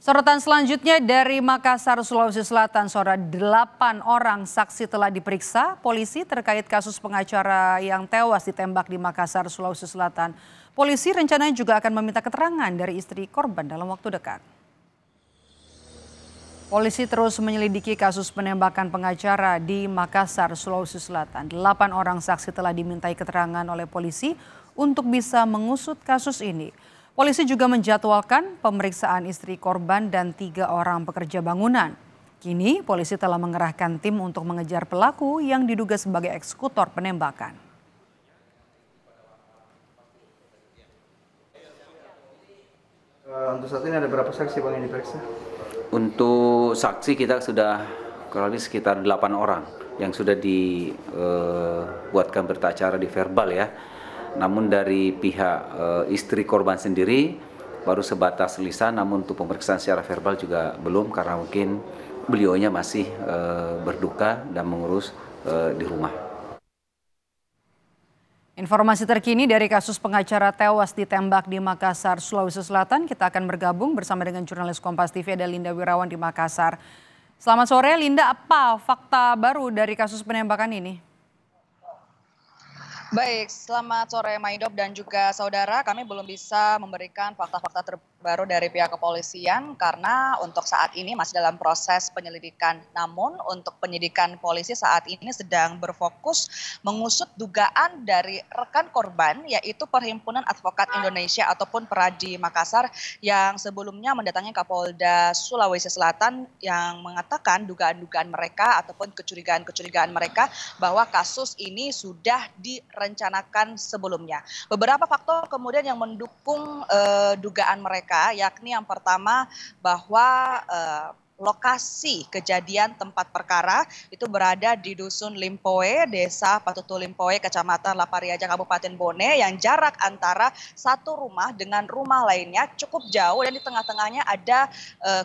Sorotan selanjutnya dari Makassar, Sulawesi Selatan, saudara 8 orang saksi telah diperiksa polisi terkait kasus pengacara yang tewas ditembak di Makassar, Sulawesi Selatan. Polisi rencananya juga akan meminta keterangan dari istri korban dalam waktu dekat. Polisi terus menyelidiki kasus penembakan pengacara di Makassar, Sulawesi Selatan. 8 orang saksi telah dimintai keterangan oleh polisi untuk bisa mengusut kasus ini. Polisi juga menjadwalkan pemeriksaan istri korban dan 3 orang pekerja bangunan. Kini polisi telah mengerahkan tim untuk mengejar pelaku yang diduga sebagai eksekutor penembakan. Untuk saat ini ada berapa saksi Bang yang diperiksa? Untuk saksi kita sudah kurang lebih sekitar 8 orang yang sudah dibuatkan berita acara di verbal ya. Namun dari pihak istri korban sendiri baru sebatas lisan, namun untuk pemeriksaan secara verbal juga belum karena mungkin beliaunya masih berduka dan mengurus di rumah. Informasi terkini dari kasus pengacara tewas ditembak di Makassar, Sulawesi Selatan, kita akan bergabung bersama dengan jurnalis Kompas TV ada Linda Wirawan di Makassar. Selamat sore Linda, apa fakta baru dari kasus penembakan ini? Baik, selamat sore Maidop dan juga saudara. Kami belum bisa memberikan fakta-fakta terbaru dari pihak kepolisian karena untuk saat ini masih dalam proses penyelidikan. Namun untuk penyidikan polisi saat ini sedang berfokus mengusut dugaan dari rekan korban yaitu Perhimpunan Advokat Indonesia ataupun Peradi Makassar yang sebelumnya mendatangi Kapolda Sulawesi Selatan yang mengatakan dugaan-dugaan mereka ataupun kecurigaan-kecurigaan mereka bahwa kasus ini sudah direncanakan sebelumnya. Beberapa faktor kemudian yang mendukung dugaan mereka, yakni yang pertama bahwa lokasi kejadian tempat perkara itu berada di Dusun Limpoe, Desa Patutu Limpoe, Kecamatan Lapariaja, Kabupaten Bone, yang jarak antara satu rumah dengan rumah lainnya cukup jauh dan di tengah-tengahnya ada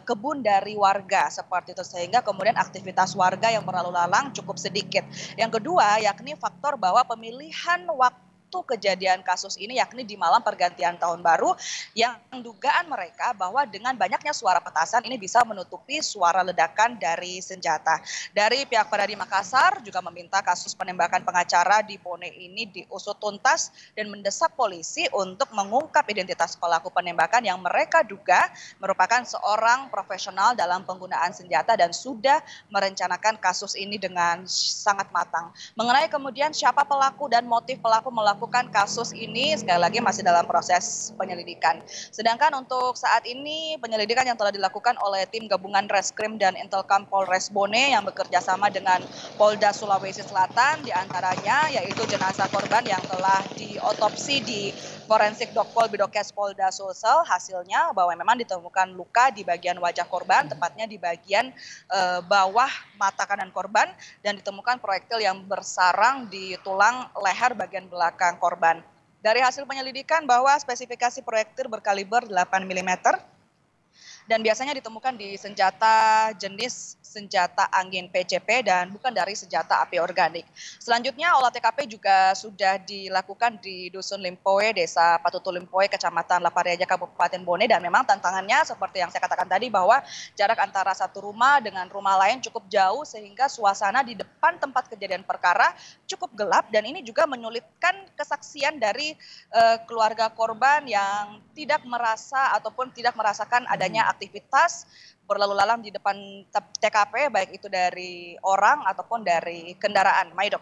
kebun dari warga seperti itu, sehingga kemudian aktivitas warga yang berlalu lalang cukup sedikit. Yang kedua yakni faktor bahwa pemilihan waktu kejadian kasus ini yakni di malam pergantian tahun baru yang dugaan mereka bahwa dengan banyaknya suara petasan ini bisa menutupi suara ledakan dari senjata. Dari pihak Peradi Makassar juga meminta kasus penembakan pengacara di Bone ini diusut tuntas dan mendesak polisi untuk mengungkap identitas pelaku penembakan yang mereka duga merupakan seorang profesional dalam penggunaan senjata dan sudah merencanakan kasus ini dengan sangat matang. Mengenai kemudian siapa pelaku dan motif pelaku melakukan kasus ini sekali lagi masih dalam proses penyelidikan. Sedangkan untuk saat ini penyelidikan yang telah dilakukan oleh tim gabungan Reskrim dan Intelkam Polres Bone yang bekerja sama dengan Polda Sulawesi Selatan diantaranya yaitu jenazah korban yang telah diotopsi di Forensik Dokpol Bidokes Polda Sulsel, hasilnya bahwa memang ditemukan luka di bagian wajah korban, tepatnya di bagian bawah mata kanan korban, dan ditemukan proyektil yang bersarang di tulang leher bagian belakang korban. Dari hasil penyelidikan bahwa spesifikasi proyektil berkaliber 8 mm dan biasanya ditemukan di senjata jenis senjata angin PCP dan bukan dari senjata api organik. Selanjutnya olah TKP juga sudah dilakukan di Dusun Limpoe, Desa Patutu Limpoe, Kecamatan Lapariaja, Kabupaten Bone, dan memang tantangannya seperti yang saya katakan tadi bahwa jarak antara satu rumah dengan rumah lain cukup jauh sehingga suasana di depan tempat kejadian perkara cukup gelap dan ini juga menyulitkan kesaksian dari keluarga korban yang tidak merasa ataupun tidak merasakan adanya aktivitas berlalu lalang di depan TKP baik itu dari orang ataupun dari kendaraan. Maidop.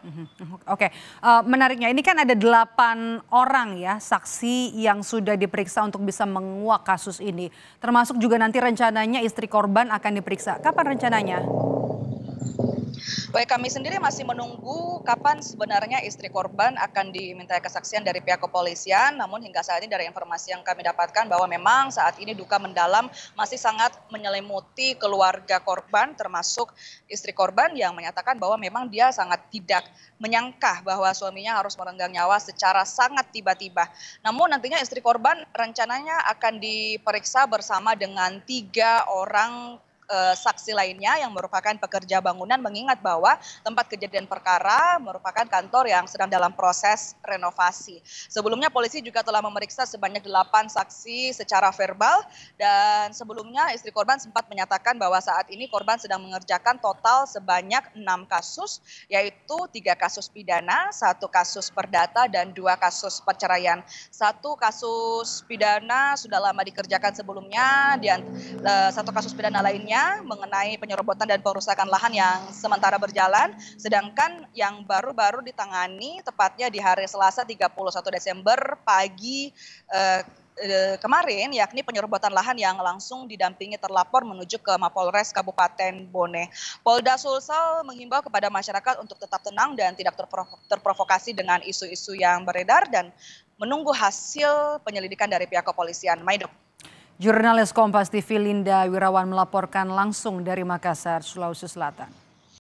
Oke, menariknya ini kan ada 8 orang ya saksi yang sudah diperiksa untuk bisa menguak kasus ini. Termasuk juga nanti rencananya istri korban akan diperiksa. Kapan rencananya? Baik, kami sendiri masih menunggu kapan sebenarnya istri korban akan dimintai kesaksian dari pihak kepolisian. Namun hingga saat ini dari informasi yang kami dapatkan bahwa memang saat ini duka mendalam masih sangat menyelimuti keluarga korban termasuk istri korban yang menyatakan bahwa memang dia sangat tidak menyangka bahwa suaminya harus merenggang nyawa secara sangat tiba-tiba. Namun nantinya istri korban rencananya akan diperiksa bersama dengan 3 orang saksi lainnya yang merupakan pekerja bangunan, mengingat bahwa tempat kejadian perkara merupakan kantor yang sedang dalam proses renovasi. Sebelumnya polisi juga telah memeriksa sebanyak 8 saksi secara verbal, dan sebelumnya istri korban sempat menyatakan bahwa saat ini korban sedang mengerjakan total sebanyak 6 kasus, yaitu 3 kasus pidana, 1 kasus perdata, dan 2 kasus perceraian. 1 kasus pidana sudah lama dikerjakan sebelumnya, dan 1 kasus pidana lainnya mengenai penyerobotan dan perusakan lahan yang sementara berjalan, sedangkan yang baru-baru ditangani tepatnya di hari Selasa 31 Desember pagi kemarin, yakni penyerobotan lahan yang langsung didampingi terlapor menuju ke Mapolres Kabupaten Bone. Polda Sulsel menghimbau kepada masyarakat untuk tetap tenang dan tidak terprovokasi dengan isu-isu yang beredar dan menunggu hasil penyelidikan dari pihak kepolisian. Maido. Jurnalis Kompas TV Linda Wirawan melaporkan langsung dari Makassar, Sulawesi Selatan.